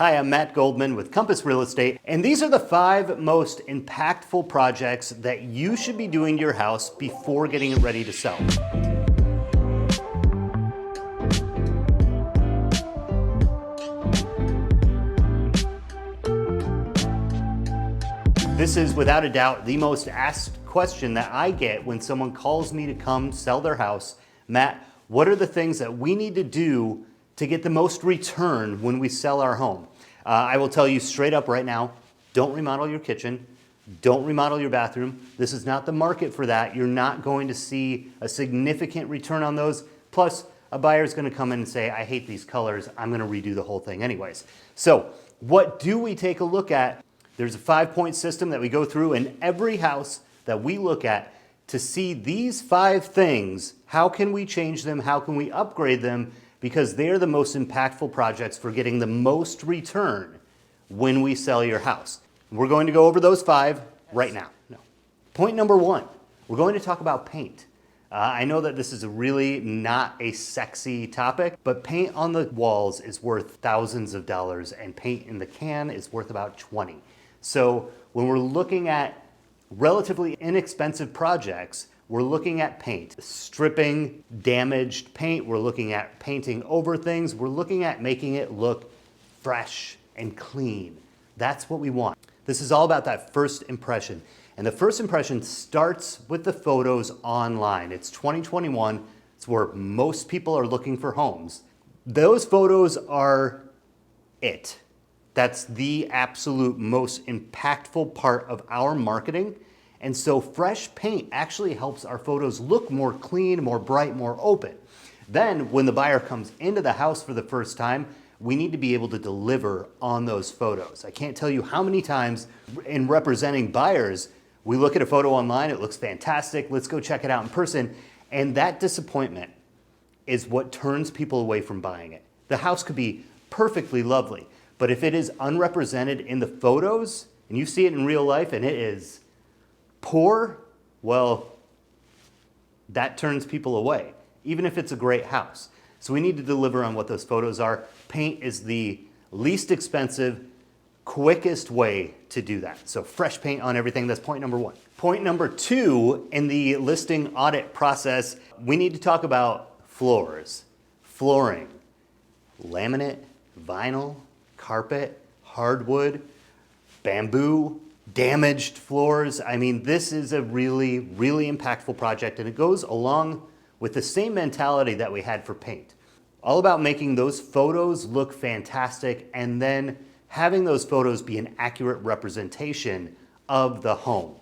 Hi, I'm Matt Goldman with Compass Real Estate, and these are the 5 most impactful projects that you should be doing to your house before getting it ready to sell. This is without a doubt the most asked question that I get when someone calls me to come sell their house. Matt, what are the things that we need to do to get the most return when we sell our home? I will tell you straight up right now, don't remodel your kitchen, don't remodel your bathroom. This is not the market for that. You're not going to see a significant return on those. Plus, a buyer is going to come in and say, I hate these colors, I'm going to redo the whole thing anyways. So what do we take a look at? There's a 5-point system that we go through in every house that we look at to see these 5 things. How can we change them? How can we upgrade them? Because they're the most impactful projects for getting the most return when we sell your house. We're going to go over those 5 right now. Point number 1, we're going to talk about paint. I know that this is really not a sexy topic, but paint on the walls is worth thousands of dollars and paint in the can is worth about 20. So when we're looking at relatively inexpensive projects, we're looking at paint, stripping damaged paint. We're looking at painting over things. We're looking at making it look fresh and clean. That's what we want. This is all about that first impression. And the first impression starts with the photos online. It's 2021. It's where most people are looking for homes. Those photos are it. That's the absolute most impactful part of our marketing. And so fresh paint actually helps our photos look more clean, more bright, more open. Then when the buyer comes into the house for the first time, we need to be able to deliver on those photos. I can't tell you how many times in representing buyers, we look at a photo online, it looks fantastic, let's go check it out in person. And that disappointment is what turns people away from buying it. The house could be perfectly lovely, but if it is unrepresented in the photos and you see it in real life and it is poor, well, that turns people away, even if it's a great house. So we need to deliver on what those photos are. Paint is the least expensive, quickest way to do that. So fresh paint on everything, that's point number 1. Point number 2 in the listing audit process, we need to talk about floors, flooring, laminate, vinyl, carpet, hardwood, bamboo, damaged floors. I mean, this is a really, really impactful project, and it goes along with the same mentality that we had for paint. All about making those photos look fantastic and then having those photos be an accurate representation of the home.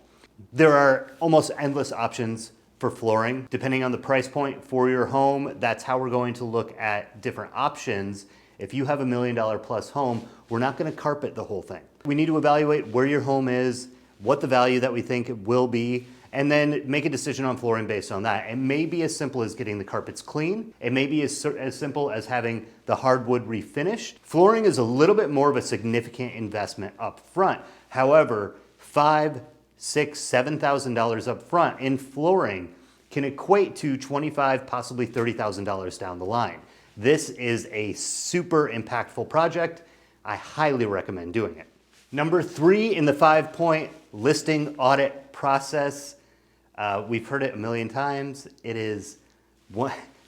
There are almost endless options for flooring. Depending on the price point for your home, that's how we're going to look at different options. If you have $1 million plus home, we're not going to carpet the whole thing. We need to evaluate where your home is, what the value that we think it will be, and then make a decision on flooring based on that. It may be as simple as getting the carpets clean. It may be as simple as having the hardwood refinished. Flooring is a little bit more of a significant investment up front. However, $5,000, $6,000, $7,000 up front in flooring can equate to $25,000, possibly $30,000 down the line. This is a super impactful project. I highly recommend doing it. Number 3 in the 5-point listing audit process, we've heard it a million times. It is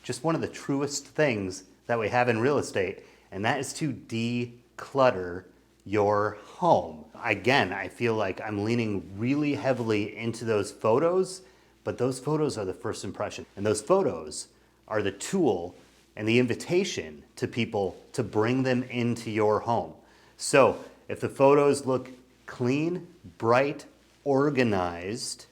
just one of the truest things that we have in real estate, and that is to declutter your home. Again, I feel like I'm leaning really heavily into those photos, but those photos are the first impression, and those photos are the tool and the invitation to people to bring them into your home. So if the photos look clean, bright, organized,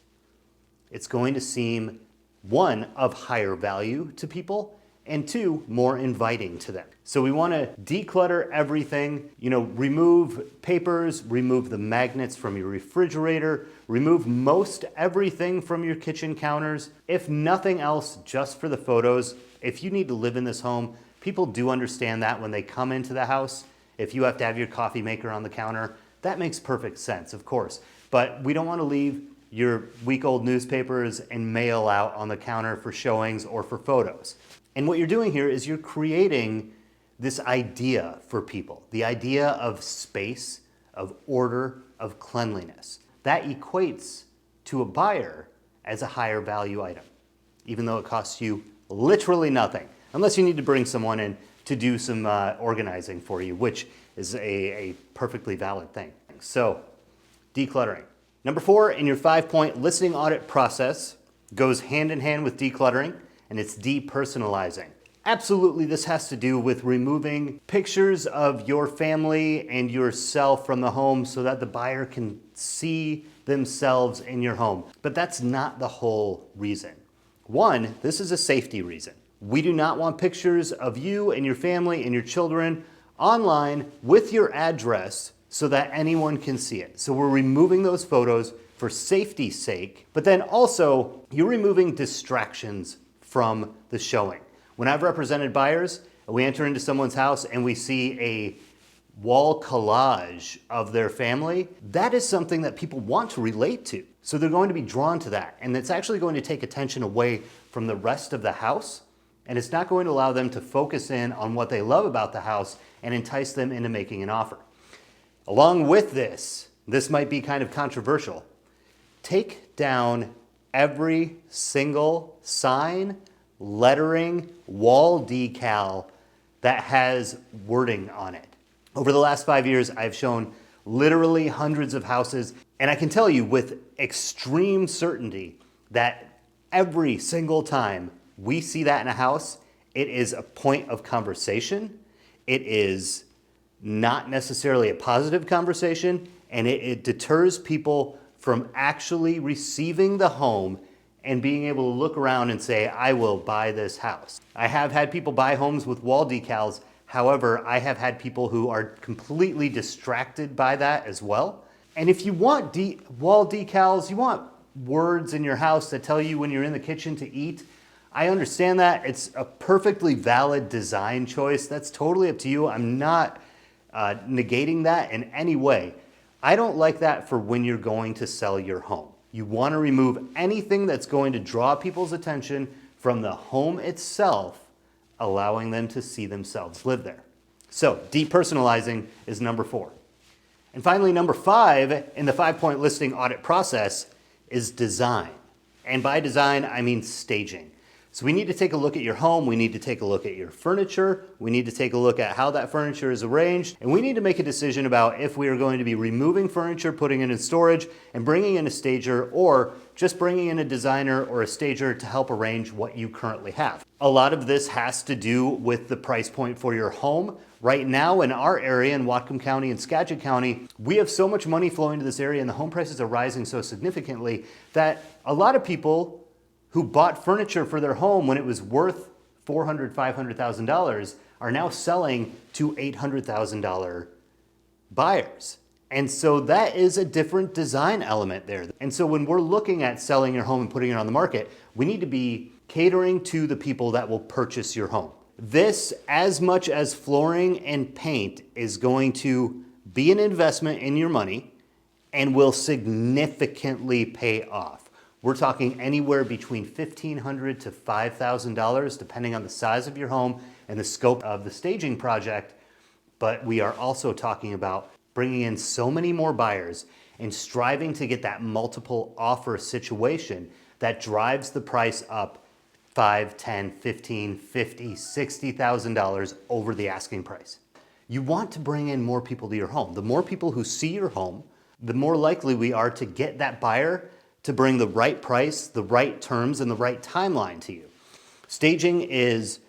it's going to seem, 1, of higher value to people, and 2, more inviting to them. So we want to declutter everything, remove papers, remove the magnets from your refrigerator, remove most everything from your kitchen counters. If nothing else, just for the photos. If you need to live in this home, people do understand that when they come into the house. If you have to have your coffee maker on the counter, that makes perfect sense, of course. But we don't want to leave your week-old newspapers and mail out on the counter for showings or for photos. And what you're doing here is you're creating this idea for people, the idea of space, of order, of cleanliness. That equates to a buyer as a higher value item, even though it costs you literally nothing, unless you need to bring someone in to do some organizing for you, which is a perfectly valid thing. So, decluttering. Number 4 in your 5-point listing audit process goes hand in hand with decluttering, and it's depersonalizing. Absolutely, this has to do with removing pictures of your family and yourself from the home so that the buyer can see themselves in your home. But that's not the whole reason. One, this is a safety reason. We do not want pictures of you and your family and your children online with your address so that anyone can see it. So we're removing those photos for safety's sake, but then also you're removing distractions from the showing. When I've represented buyers, we enter into someone's house and we see a wall collage of their family, that is something that people want to relate to. So they're going to be drawn to that. And it's actually going to take attention away from the rest of the house. And it's not going to allow them to focus in on what they love about the house and entice them into making an offer. Along with this might be kind of controversial. Take down every single sign, lettering, wall decal that has wording on it. Over the last 5 years, I've shown literally hundreds of houses, and I can tell you with extreme certainty that every single time we see that in a house, it is a point of conversation. It is not necessarily a positive conversation, and it deters people from actually receiving the home and being able to look around and say, I will buy this house. I have had people buy homes with wall decals. However, I have had people who are completely distracted by that as well. And if you want wall decals, you want words in your house that tell you when you're in the kitchen to eat, I understand that. It's a perfectly valid design choice. That's totally up to you. I'm not negating that in any way. I don't like that for when you're going to sell your home. You want to remove anything that's going to draw people's attention from the home itself, allowing them to see themselves live there. So, depersonalizing is number 4. And finally, number 5 in the 5-point listing audit process is design. And by design, I mean staging. So we need to take a look at your home, we need to take a look at your furniture, we need to take a look at how that furniture is arranged, and we need to make a decision about if we are going to be removing furniture, putting it in storage, and bringing in a stager, or just bringing in a designer or a stager to help arrange what you currently have. A lot of this has to do with the price point for your home. Right now in our area in Whatcom County and Skagit County, we have so much money flowing to this area and the home prices are rising so significantly that a lot of people who bought furniture for their home when it was worth $400,000, $500,000 are now selling to $800,000 buyers. And so that is a different design element there. And so when we're looking at selling your home and putting it on the market, we need to be catering to the people that will purchase your home. This, as much as flooring and paint, is going to be an investment in your money and will significantly pay off. We're talking anywhere between $1,500 to $5,000, depending on the size of your home and the scope of the staging project. But we are also talking about bringing in so many more buyers and striving to get that multiple offer situation that drives the price up $5,000, $10,000, $15,000, $50,000, $60,000 over the asking price. You want to bring in more people to your home. The more people who see your home, the more likely we are to get that buyer to bring the right price, the right terms, and the right timeline to you. Staging is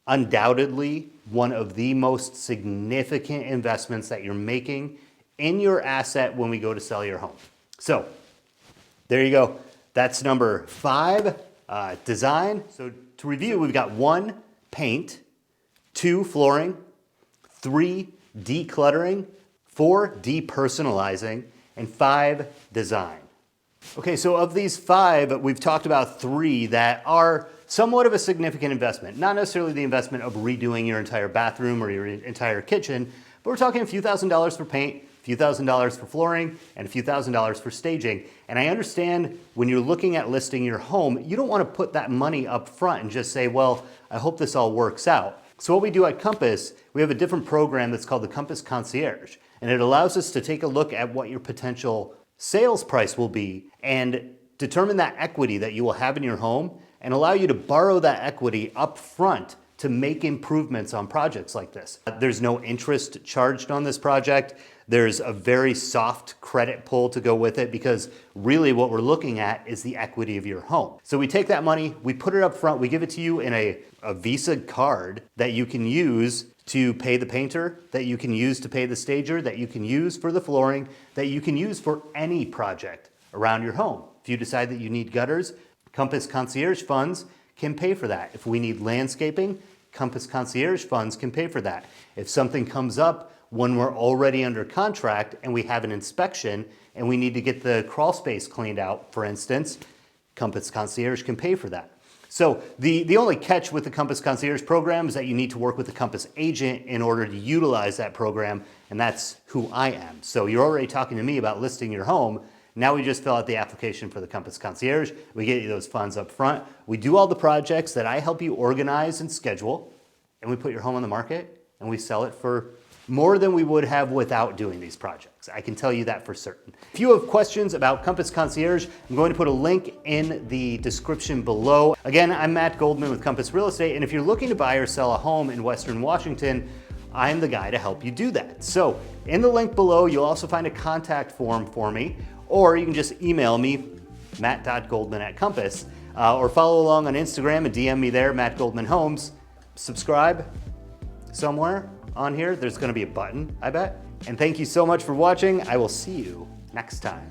undoubtedly one of the most significant investments that you're making in your asset when we go to sell your home. So there you go. That's number 5, design. So to review, we've got 1, paint, 2, flooring, 3, decluttering, 4, depersonalizing, and 5, design. Okay, so of these 5, we've talked about 3 that are somewhat of a significant investment. Not necessarily the investment of redoing your entire bathroom or your entire kitchen, but we're talking a few $1,000s for paint, a few $1,000s for flooring, and a few $1,000s for staging. And I understand when you're looking at listing your home, you don't want to put that money up front and just say, well, I hope this all works out. So what we do at Compass, we have a different program that's called the Compass Concierge, and it allows us to take a look at what your potential sales price will be and determine that equity that you will have in your home and allow you to borrow that equity up front to make improvements on projects like this. There's no interest charged on this project. There's a very soft credit pull to go with it because really what we're looking at is the equity of your home. So we take that money, we put it up front, we give it to you in a Visa card that you can use to pay the painter, that you can use to pay the stager, that you can use for the flooring, that you can use for any project around your home. If you decide that you need gutters, Compass Concierge funds can pay for that. If we need landscaping, Compass Concierge funds can pay for that. If something comes up when we're already under contract and we have an inspection and we need to get the crawl space cleaned out, for instance, Compass Concierge can pay for that. So the only catch with the Compass Concierge program is that you need to work with a Compass agent in order to utilize that program, and that's who I am. So you're already talking to me about listing your home. Now we just fill out the application for the Compass Concierge. We get you those funds up front. We do all the projects that I help you organize and schedule, and we put your home on the market and we sell it for more than we would have without doing these projects. I can tell you that for certain. If you have questions about Compass Concierge, I'm going to put a link in the description below. Again, I'm Matt Goldman with Compass Real Estate, and if you're looking to buy or sell a home in Western Washington, I'm the guy to help you do that. So in the link below, you'll also find a contact form for me, or you can just email me, matt.goldman@compass, or follow along on Instagram and DM me there, Matt Goldman Homes. Subscribe somewhere on here. There's gonna be a button, I bet. And thank you so much for watching. I will see you next time.